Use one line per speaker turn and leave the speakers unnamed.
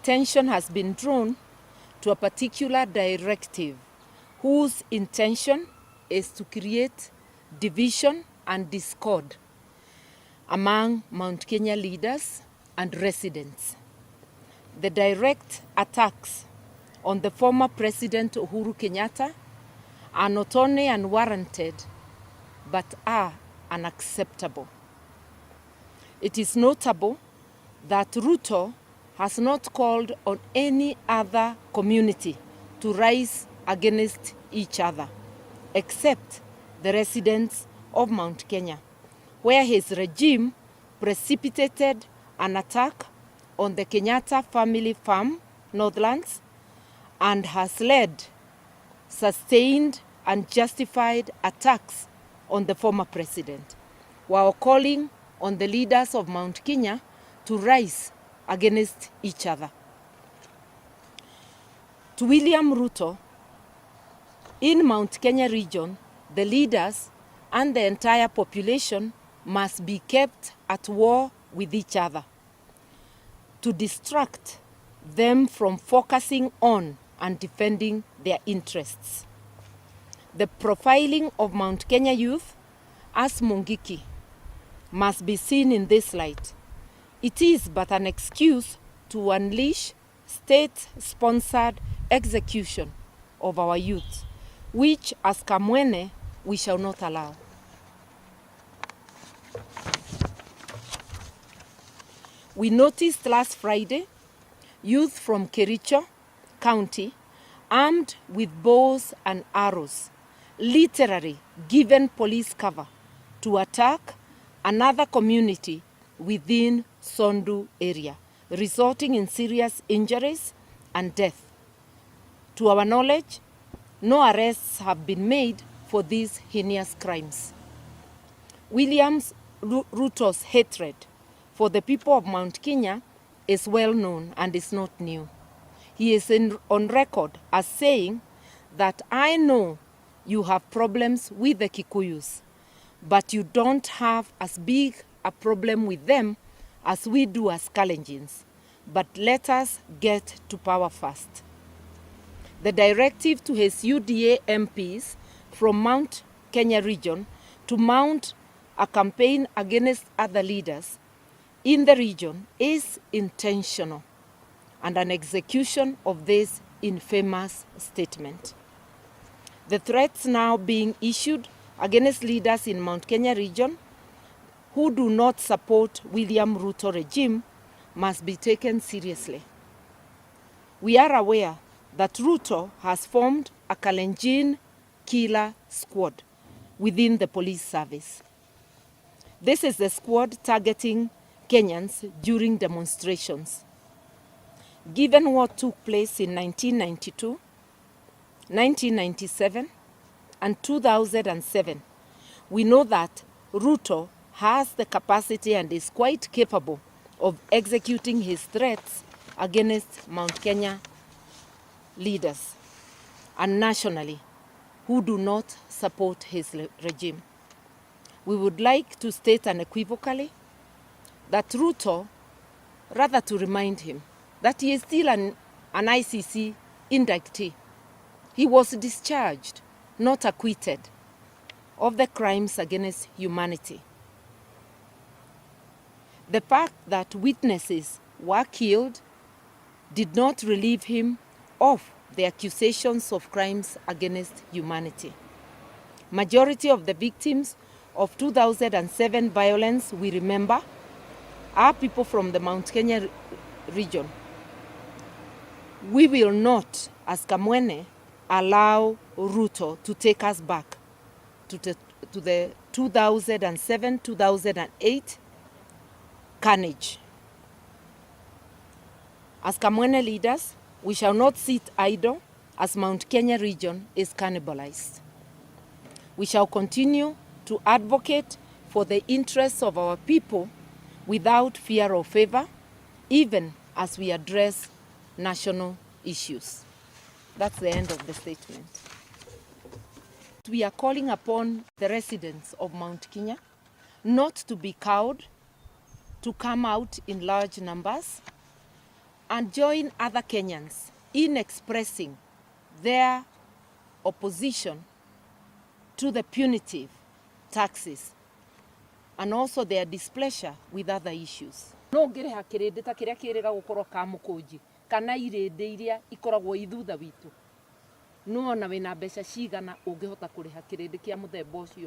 attention has been drawn to a particular directive whose intention is to create division and discord among Mount Kenya leaders and residents. The direct attacks on the former President Uhuru Kenyatta are not only unwarranted, but are unacceptable. It is notable that Ruto has not called on any other community to rise against each other, except the residents of Mount Kenya, where his regime precipitated an attack on the Kenyatta family farm, Northlands, and has led sustained and justified attacks on the former president, while calling on the leaders of Mount Kenya to rise against each other. To William Ruto, in Mount Kenya region, the leaders and the entire population must be kept at war with each other to distract them from focusing on and defending their interests. The profiling of Mount Kenya youth as Mungiki must be seen in this light. It is but an excuse to unleash state-sponsored execution of our youth, which as Kamwene we shall not allow. We noticed last Friday youth from Kericho County armed with bows and arrows, literally given police cover to attack another community within Sondu area, resulting in serious injuries and death. To our knowledge, no arrests have been made for these heinous crimes. William Ruto's hatred for the people of Mount Kenya is well known and is not new. He is on record as saying that I know you have problems with the Kikuyus, but you don't have as big a problem with them as we do as Kalenjins. But let us get to power first. The directive to his UDA MPs from Mount Kenya region to mount a campaign against other leaders in the region is intentional and an execution of this infamous statement. The threats now being issued against leaders in Mount Kenya region who do not support William Ruto regime must be taken seriously. We are aware that Ruto has formed a Kalenjin killer squad within the police service. This is the squad targeting Kenyans during demonstrations. Given what took place in 1992, 1997, and 2007, we know that Ruto has the capacity and is quite capable of executing his threats against Mount Kenya leaders and nationally who do not support his regime. We would like to state unequivocally that Ruto, rather to remind him that he is still an ICC indictee. He was discharged, not acquitted, of the crimes against humanity. The fact that witnesses were killed did not relieve him of the accusations of crimes against humanity. Majority of the victims of 2007 violence, we remember, are people from the Mount Kenya region. We will not, as Kamwene, allow Ruto to take us back to the 2007-2008 carnage. As Kamwene leaders, we shall not sit idle as Mount Kenya region is cannibalized. We shall continue to advocate for the interests of our people without fear or favor, even as we address national issues. That's the end of the statement. We are calling upon the residents of Mount Kenya not to be cowed, to come out in large numbers, and join other Kenyans in expressing their opposition to the punitive taxes and also their displeasure with other issues. No ngire hakirinde ta kiria kirega gukorwo ka mukunji kana irinde iria ikoragwo ithutha witu no ona wina mbeca cigana ungihota kuriha kirinde kia muthemba ucio.